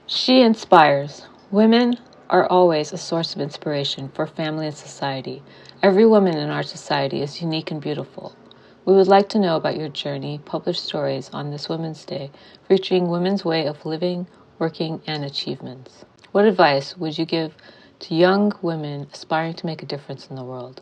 She inspires. Women are always a source of inspiration for family and society. Every woman in our society is unique and beautiful. We would like to know about your journey. Publish stories on this Women's Day featuring women's way of living, working, and achievements. What advice would you give to young women aspiring to make a difference in the world?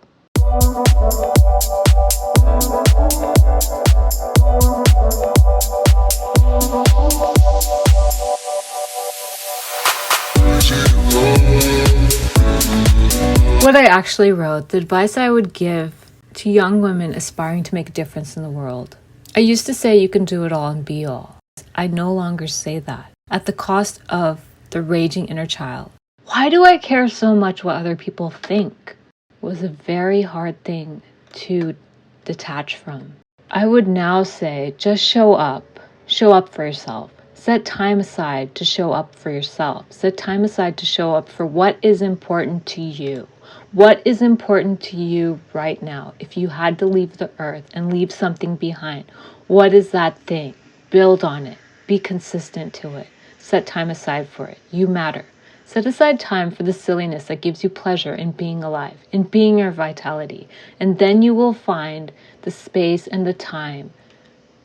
What I actually wrote, the advice I would give to young women aspiring to make a difference in the world. I used to say you can do it all and be all. I no longer say that, at the cost of the raging inner child. Why do I care so much what other people think? It was a very hard thing to detach from. I would now say just show up for yourself. Set time aside to show up for yourself. Set time aside to show up for what is important to you. What is important to you right now? If you had to leave the earth and leave something behind, what is that thing? Build on it. Be consistent to it. Set time aside for it. You matter. Set aside time for the silliness that gives you pleasure in being alive, in being your vitality. And then you will find the space and the time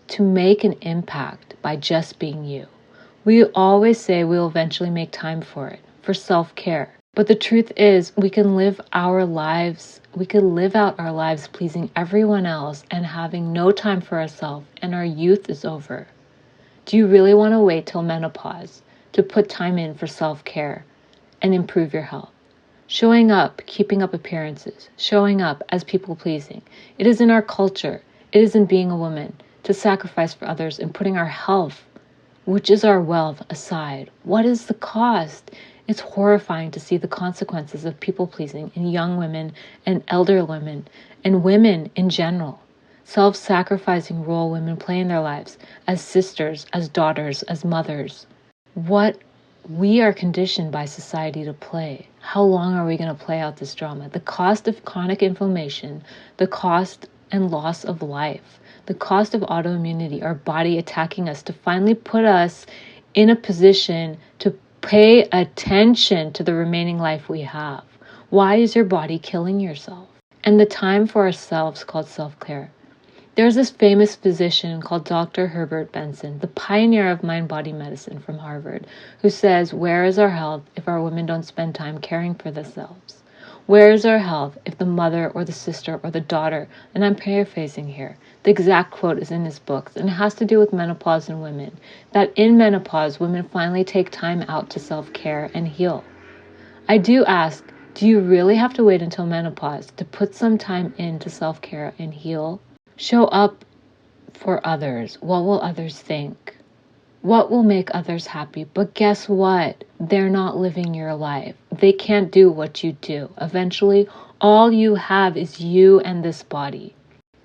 to make an impact by just being you. We always say we'll eventually make time for it, for self-care. But the truth is, we can live out our lives pleasing everyone else and having no time for ourselves, and our youth is over. Do you really want to wait till menopause to put time in for self-care and improve your health? Showing up, keeping up appearances, showing up as people-pleasing. It is in our culture, it is in being a woman, to sacrifice for others and putting our health, which is our wealth, aside. What is the cost? It's horrifying to see the consequences of people-pleasing in young women and elder women and women in general. Self-sacrificing role women play in their lives as sisters, as daughters, as mothers. What we are conditioned by society to play. How long are we going to play out this drama? The cost of chronic inflammation, the cost and loss of life, the cost of autoimmunity, our body attacking us to finally put us in a position to pay attention to the remaining life we have. Why is your body killing yourself? And the time for ourselves called self-care. There's this famous physician called Dr. Herbert Benson, the pioneer of mind-body medicine from Harvard, who says, where is our health if our women don't spend time caring for themselves? Where is our health if the mother or the sister or the daughter, and I'm paraphrasing here, the exact quote is in his books, and it has to do with menopause in women, that in menopause, women finally take time out to self-care and heal. I do ask, do you really have to wait until menopause to put some time into self-care and heal? Show up for others. What will others think? What will make others happy? But guess what? They're not living your life. They can't do what you do. Eventually, all you have is you and this body.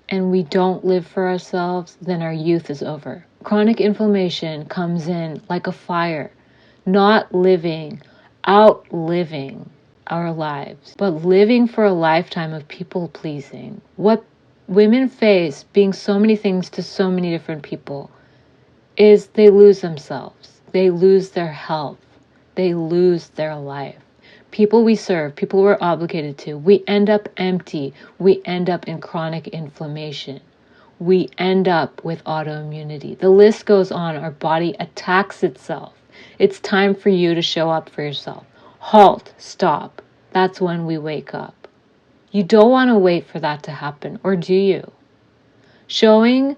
And we don't live for ourselves, then our youth is over. Chronic inflammation comes in like a fire. Not living, outliving our lives, but living for a lifetime of people-pleasing. What women face, being so many things to so many different people, is they lose themselves. They lose their health. They lose their life. People we serve, people we're obligated to, we end up empty. We end up in chronic inflammation. We end up with autoimmunity. The list goes on. Our body attacks itself. It's time for you to show up for yourself. Halt, stop. That's when we wake up. You don't want to wait for that to happen, or do you? Showing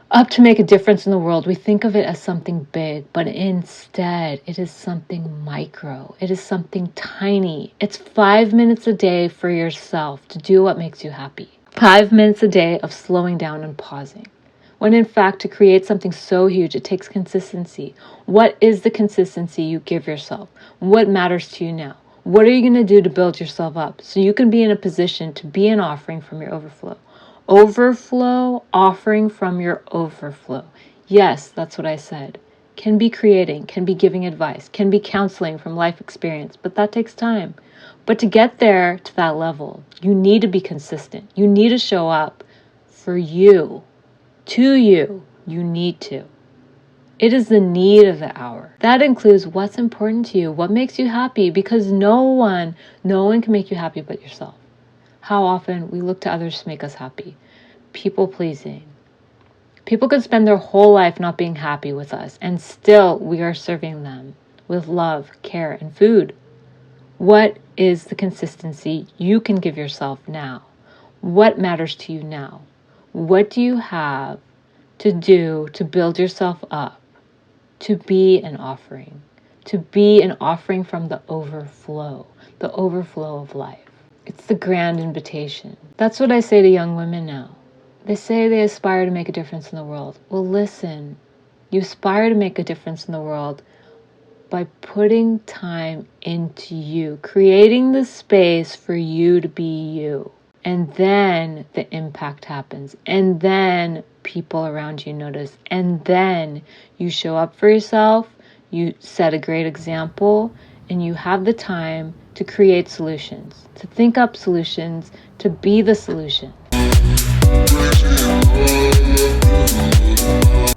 up to make a difference in the world, we think of it as something big, but instead it is something micro. It is something tiny. It's 5 minutes a day for yourself to do what makes you happy. 5 minutes a day of slowing down and pausing. When in fact, to create something so huge, it takes consistency. What is the consistency you give yourself? What matters to you now? What are you going to do to build yourself up so you can be in a position to be an offering from your overflow? Overflow, offering from your overflow. Yes, that's what I said. Can be creating, can be giving advice, can be counseling from life experience, but that takes time. But to get there to that level, you need to be consistent. You need to show up for you, to you. You need to. It is the need of the hour. That includes what's important to you, what makes you happy, because no one can make you happy but yourself. How often we look to others to make us happy. People pleasing. People could spend their whole life not being happy with us, and still we are serving them with love, care, and food. What is the consistency you can give yourself now? What matters to you now? What do you have to do to build yourself up, to be an offering from the overflow of life? It's the grand invitation. That's what I say to young women now. They say they aspire to make a difference in the world. Well, listen, you aspire to make a difference in the world by putting time into you, creating the space for you to be you. And then the impact happens. And then people around you notice. And then you show up for yourself, you set a great example, and you have the time to create solutions, to think up solutions, to be the solution.